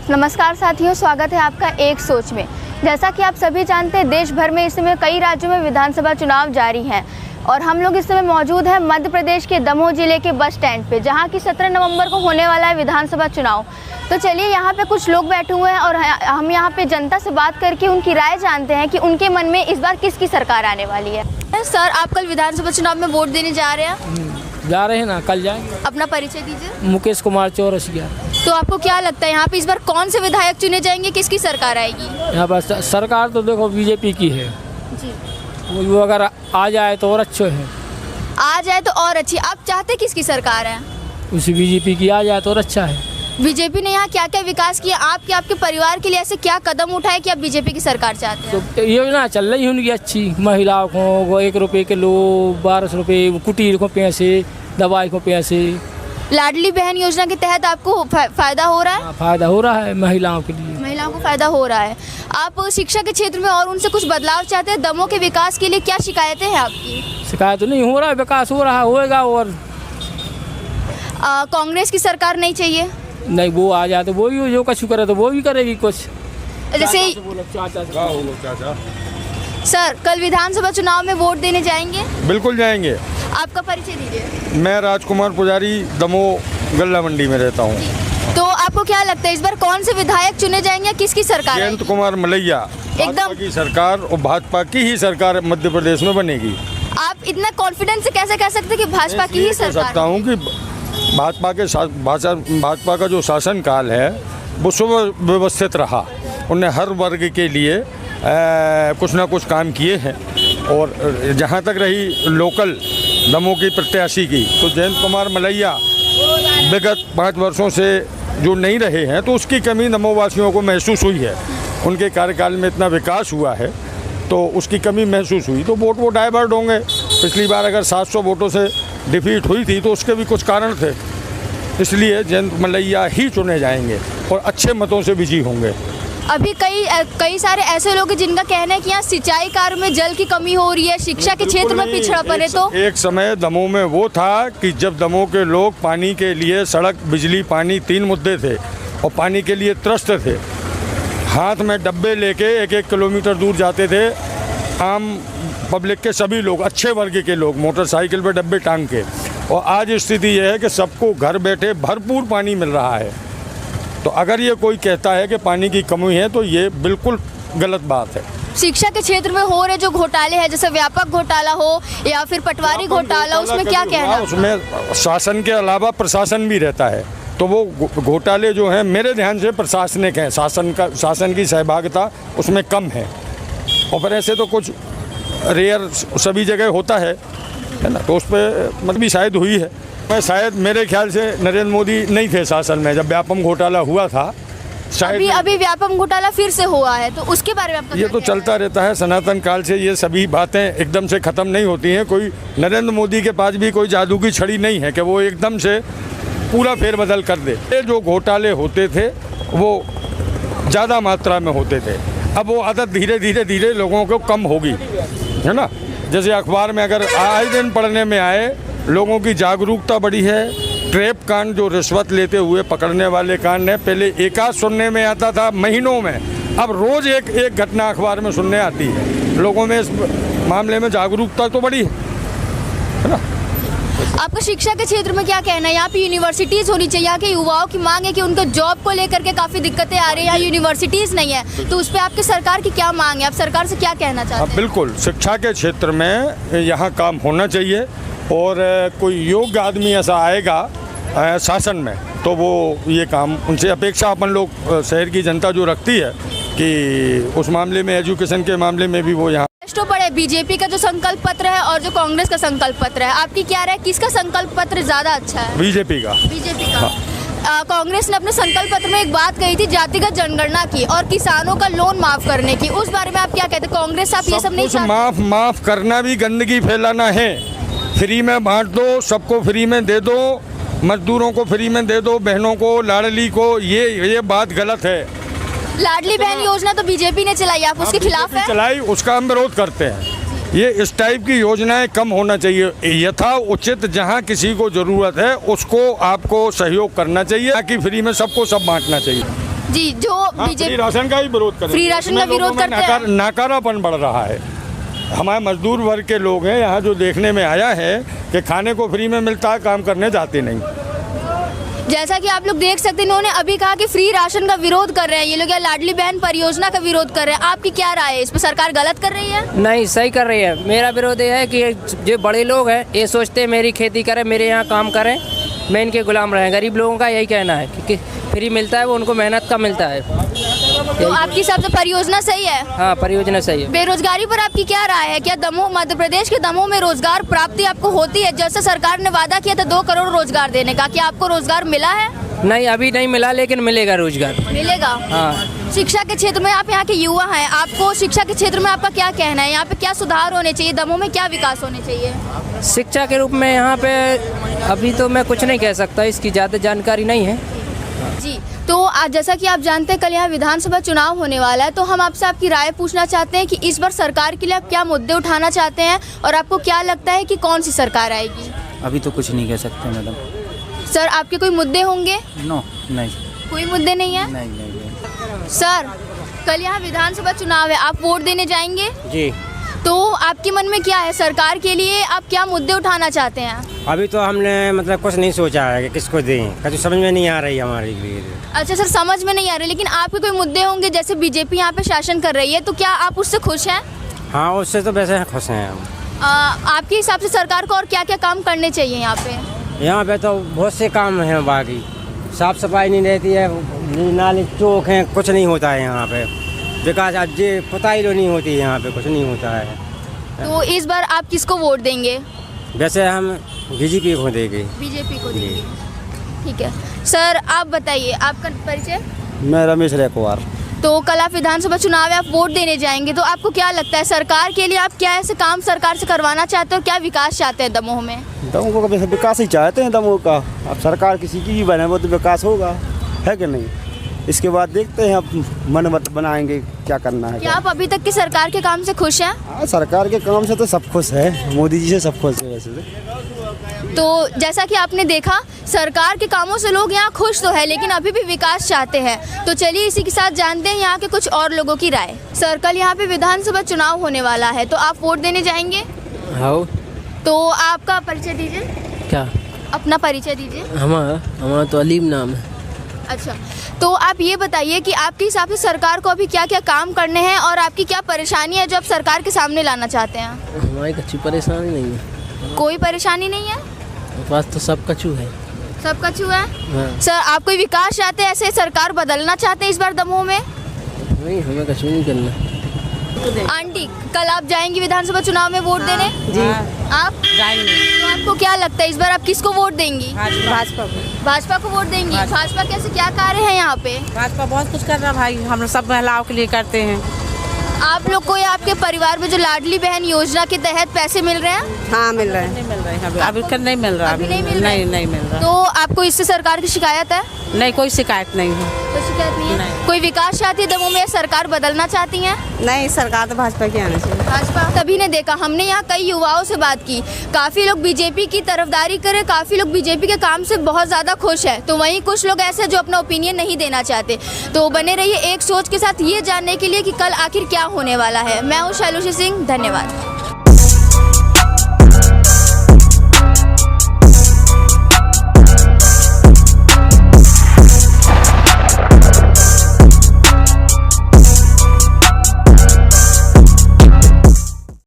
नमस्कार साथियों, स्वागत है आपका एक सोच में। जैसा कि आप सभी जानते हैं, देश भर में इस समय कई राज्यों में विधानसभा चुनाव जारी हैं और हम लोग इस समय मौजूद हैं मध्य प्रदेश के दमोह जिले के बस स्टैंड पे, जहां की 17 नवंबर को होने वाला है विधानसभा चुनाव। तो चलिए, यहाँ पे कुछ लोग बैठे हुए हैं और हम यहाँ पे जनता से बात करके उनकी राय जानते हैं कि उनके मन में इस बार किसकी सरकार आने वाली है। सर, आप कल विधानसभा चुनाव में वोट देने जा रहे हैं? जा रहे हैं ना, कल जाएंगे। अपना परिचय दीजिए। मुकेश कुमार चौरसिया। तो आपको क्या लगता है यहाँ पे इस बार कौन से विधायक चुने जाएंगे, किसकी सरकार आएगी? यहाँ पर सरकार तो देखो बीजेपी की है जी। वो अगर आ जाए तो और अच्छे है। आ जाए तो और अच्छी। आप चाहते किसकी सरकार है? उसी बीजेपी की आ जाए तो और अच्छा है। बीजेपी ने यहाँ क्या क्या विकास किया? आपके परिवार के लिए ऐसे क्या कदम उठाए कि आप बीजेपी की सरकार चाहते हैं? तो योजना चल रही है उनकी अच्छी। महिलाओं को 1 रुपये किलो, 1200 रुपये, कुटीर को पैसे, दवाई को पैसे। लाडली बहन योजना के तहत आपको फायदा हो रहा है? फायदा हो रहा है महिलाओं के लिए। महिलाओं को फायदा हो रहा है। आप शिक्षा के क्षेत्र में और उनसे कुछ बदलाव चाहते हैं? दमोह के विकास के लिए क्या शिकायतें हैं आपकी? शिकायत तो नहीं हो रहा है, विकास हो रहा होएगा। और कांग्रेस की सरकार नहीं चाहिए? नहीं, वो आ जाए तो वो ही जो कुछ करे तो वो भी करेगी कुछ। जैसे सर, कल विधानसभा चुनाव में वोट देने जाएंगे? बिल्कुल जाएंगे। आपका परिचय दीजिए। मैं राजकुमार पुजारी, दमोह गल्ला मंडी में रहता हूँ। तो आपको क्या लगता है इस बार कौन से विधायक चुने जाएंगे, किसकी सरकार? जयंत कुमार मलैया। भाजपा की सरकार और भाजपा की ही सरकार मध्य प्रदेश में बनेगी। आप इतना कॉन्फिडेंस से कैसे कह सकते हैं कि भाजपा की ही सरकार? कह सकता हूँ कि भाजपा का जो शासन काल है वो सुव्यवस्थित रहा। उन्हें हर वर्ग के लिए कुछ ना कुछ काम किए हैं। और जहाँ तक रही लोकल दमोह की प्रत्याशी की, तो जयंत कुमार मलैया विगत 5 वर्षों से जो नहीं रहे हैं, तो उसकी कमी दमोह वासियों को महसूस हुई है। उनके कार्यकाल में इतना विकास हुआ है तो उसकी कमी महसूस हुई, तो वोट वो डाइवर्ट होंगे। पिछली बार अगर 700 वोटों से डिफीट हुई थी तो उसके भी कुछ कारण थे, इसलिए जयंत मलैया ही चुने जाएंगे और अच्छे मतों से विजयी होंगे। अभी कई सारे ऐसे लोग हैं जिनका कहना है कि यहाँ सिंचाई कार्य में जल की कमी हो रही है, शिक्षा के क्षेत्र में पिछड़ापन है। तो एक समय दमोह में वो था कि जब दमोह के लोग पानी के लिए, सड़क, बिजली, पानी, 3 मुद्दे थे और पानी के लिए त्रस्त थे। हाथ में डब्बे लेके 1-1 किलोमीटर दूर जाते थे आम पब्लिक के सभी लोग, अच्छे वर्ग के लोग, मोटरसाइकिल पे डब्बे टांग के। और आज स्थिति यह है कि सबको घर बैठे भरपूर पानी मिल रहा है। तो अगर ये कोई कहता है कि पानी की कमी है तो ये बिल्कुल गलत बात है। शिक्षा के क्षेत्र में हो रहे जो घोटाले हैं, जैसे व्यापक घोटाला हो या फिर पटवारी घोटाला, उसमें क्या कहना? उसमें शासन के अलावा प्रशासन भी रहता है, तो वो घोटाले जो हैं मेरे ध्यान से प्रशासनिक हैं। शासन की सहभागिता उसमें कम है। और फिर ऐसे तो कुछ रेयर सभी जगह होता है ना, तो उस पर मतलब भी शायद हुई है। मैं शायद मेरे ख्याल से नरेंद्र मोदी नहीं थे शासन में जब व्यापम घोटाला हुआ था। शायद अभी व्यापम घोटाला फिर से हुआ है, तो उसके बारे में आपका ये तो चलता रहता है सनातन काल से। ये सभी बातें एकदम से ख़त्म नहीं होती हैं। कोई नरेंद्र मोदी के पास भी कोई जादू की छड़ी नहीं है कि वो एकदम से पूरा फेरबदल कर दे। ये जो घोटाले होते थे वो ज़्यादा मात्रा में होते थे। अब वो आदत धीरे धीरे लोगों को कम होगी, है ना। जैसे अखबार में अगर आए दिन पढ़ने में आए, लोगों की जागरूकता बढ़ी है। ट्रैप कांड जो रिश्वत लेते हुए पकड़ने वाले कांड है, पहले एकाध सुनने में आता था महीनों में, अब रोज़ एक घटना अखबार में सुनने आती है। लोगों में इस मामले में जागरूकता तो बढ़ी है ना। आपका शिक्षा के क्षेत्र में क्या कहना है? यहाँ पे यूनिवर्सिटीज़ होनी चाहिए। यहाँ के युवाओं की मांग है कि उनको जॉब को लेकर के काफ़ी दिक्कतें आ रही है, यहाँ यूनिवर्सिटीज़ नहीं है, तो उस पर आपकी सरकार की क्या मांग है? आप सरकार से क्या कहना चाहते हैं? बिल्कुल, शिक्षा के क्षेत्र में यहाँ काम होना चाहिए और कोई योग्य आदमी ऐसा आएगा शासन में तो वो ये काम, उनसे अपेक्षा अपन लोग शहर की जनता जो रखती है कि उस मामले में, एजुकेशन के मामले में भी वो यहाँ तो पड़े। बीजेपी का जो संकल्प पत्र है और जो कांग्रेस का संकल्प पत्र है, आपकी क्या राय, किसका संकल्प पत्र ज्यादा अच्छा है? बीजेपी का। हाँ। कांग्रेस ने अपने संकल्प पत्र में एक बात कही थी, जातिगत जनगणना की और किसानों का लोन माफ करने की। उस बारे में आप क्या कहते हैं? कांग्रेस आप ये सब नहीं चाहते? माफ करना भी गंदगी फैलाना है। फ्री में बांट दो, सबको फ्री में दे दो, मजदूरों को फ्री में दे दो, बहनों को, लाडली को, ये बात गलत है। लाडली बहन योजना तो बीजेपी ने चलाई, आप उसके खिलाफ हैं? चलाई, उसका हम विरोध करते हैं। ये इस टाइप की योजनाएं कम होना चाहिए। यथा उचित जहां किसी को ज़रूरत है उसको आपको सहयोग करना चाहिए, ताकि फ्री में सबको सब बांटना चाहिए। जी, जो हाँ, फ्री बीजेपी राशन का ही विरोध करें। फ्री राशन का विरोध करते हैं। नाकारापन बढ़ रहा है। हमारे मजदूर वर्ग के लोग हैं यहाँ, जो देखने में आया है कि खाने को फ्री में मिलता है, काम करने जाते नहीं। जैसा कि आप लोग देख सकते हैं, इन्होंने अभी कहा कि फ्री राशन का विरोध कर रहे हैं ये लोग, या लाडली बहन परियोजना का विरोध कर रहे हैं। आपकी क्या राय है इस पर? सरकार गलत कर रही है? नहीं, सही कर रही है। मेरा विरोध ये है कि जो बड़े लोग हैं ये सोचते हैं मेरी खेती करें, मेरे यहाँ काम करें, मैं इनके गुलाम रहें। गरीब लोगों का यही कहना है कि फ्री मिलता है वो उनको मेहनत का मिलता है। तो आपके हिसाब से परियोजना सही है? हाँ, परियोजना सही है। बेरोजगारी पर आपकी क्या राय है? क्या दमोह, मध्य प्रदेश के दमोह में रोजगार प्राप्ति आपको होती है? जैसे सरकार ने वादा किया था 2 करोड़ रोजगार देने का, क्या आपको रोजगार मिला है? नहीं, अभी नहीं मिला, लेकिन मिलेगा रोजगार। मिलेगा। हाँ। शिक्षा के क्षेत्र में आप यहाँ के युवा हैं, आपको शिक्षा के क्षेत्र में आपका क्या कहना है? यहाँ पे क्या सुधार होने चाहिए? दमोह में क्या विकास होने चाहिए? शिक्षा के रूप में यहाँ पे अभी तो मैं कुछ नहीं कह सकता, इसकी ज़्यादा जानकारी नहीं है। जी, तो आज जैसा कि आप जानते हैं कल यहाँ विधानसभा चुनाव होने वाला है, तो हम आपसे आपकी राय पूछना चाहते हैं कि इस बार सरकार के लिए आप क्या मुद्दे उठाना चाहते हैं और आपको क्या लगता है कि कौन सी सरकार आएगी? अभी तो कुछ नहीं कह सकते मैडम। सर, आपके कोई मुद्दे होंगे? नो, नहीं, कोई मुद्दे नहीं है? नहीं। सर, कल यहाँ विधानसभा चुनाव है, आप वोट देने जाएंगे? जी। तो आपके मन में क्या है? सरकार के लिए आप क्या मुद्दे उठाना चाहते हैं? अभी तो हमने मतलब कुछ नहीं सोचा है कि किसको दें, कुछ समझ में नहीं आ रही हमारे लिए। अच्छा सर, समझ में नहीं आ रही, लेकिन आपके कोई मुद्दे होंगे, जैसे बीजेपी यहाँ पे शासन कर रही है, तो क्या आप उससे खुश हैं? हाँ, उससे तो वैसे खुश हैं हम। आपके हिसाब से सरकार को और क्या क्या काम करने चाहिए यहाँ पे? यहाँ पे तो बहुत से काम हैं, बाकी साफ सफाई नहीं रहती है, नाले चौक हैं, कुछ नहीं होता है यहाँ पे। विकास आज पुताई तो नहीं होती है यहाँ पे, कुछ नहीं होता है। तो इस बार आप किसको वोट देंगे? वैसे हम बीजेपी को देंगे। बीजेपी को देंगे, ठीक है। सर, आप बताइए, आपका परिचय? मैं रमेश कुमार। तो कल आप विधानसभा चुनाव है, आप वोट देने जाएंगे, तो आपको क्या लगता है सरकार के लिए आप क्या ऐसे काम सरकार से करवाना चाहते हो? क्या विकास चाहते हैं दमोह में? दमोह का वैसे विकास ही चाहते हैं दमोह का। अब सरकार किसी की भी बने वो तो विकास होगा, है कि नहीं? इसके बाद देखते हैं, अब मन मत बनाएंगे क्या करना है। क्या आप अभी तक की सरकार के काम से खुश हैं? हाँ, सरकार के काम से तो सब खुश है, मोदी जी से सब खुश है वैसे तो जैसा कि आपने देखा, सरकार के कामों से लोग यहाँ खुश तो है, लेकिन अभी भी विकास चाहते हैं। तो चलिए इसी के साथ जानते हैं यहाँ के कुछ और लोगों की राय। सर, कल यहाँ पे विधानसभा चुनाव होने वाला है, तो आप वोट देने जाएंगे? हाँ। तो आपका परिचय दीजिए। क्या? अपना परिचय दीजिए। हमारा तो अलीम नाम है। अच्छा, तो आप ये बताइए कि आपके हिसाब से सरकार को अभी क्या क्या काम करने हैं और आपकी क्या परेशानी है जो आप सरकार के सामने लाना चाहते हैं? हमारी कच्ची परेशानी नहीं है। कोई परेशानी नहीं है? पास तो सब कचू है। सब कचू है? हाँ। सर, आप कोई विकास चाहते हैं, ऐसे सरकार बदलना चाहते हैं इस बार दमोह में? नहीं, हमें कचू नहीं करना। आंटी, कल आप जाएंगी विधानसभा चुनाव में वोट देने? जी। आप जाएंगे। तो आपको क्या लगता है इस बार आप किसको वोट देंगी? भाजपा को। भाजपा को वोट देंगी? भाजपा कैसे, क्या कार्य है यहाँ पे? भाजपा बहुत कुछ कर रहा है भाई, हम सब महिलाओं के लिए करते हैं। आप लोग को या आपके परिवार में जो लाडली बहन योजना के तहत पैसे मिल रहे हैं? हाँ, मिल रहे हैं। नहीं मिल रहे हैं अभी नहीं मिल रहा। अभी नहीं मिल रहा? नहीं मिल रहा। तो आपको इससे सरकार की शिकायत है? नहीं, कोई शिकायत नहीं है। कोई शिकायत नहीं है? कोई विकास चाहती है दमोह में, सरकार बदलना चाहती हैं? नहीं, सरकार तो भाजपा की आनी चाहिए। भाजपा तभी ने देखा, हमने यहाँ कई युवाओं से बात की, काफ़ी लोग बीजेपी की तरफदारी करे, काफ़ी लोग बीजेपी के काम से बहुत ज़्यादा खुश है, तो वहीं कुछ लोग ऐसे जो अपना ओपिनियन नहीं देना चाहते। तो बने रहिए एक सोच के साथ ये जानने के लिए कि कल आखिर क्या होने वाला है। मैं हूँ शैलुषी सिंह, धन्यवाद।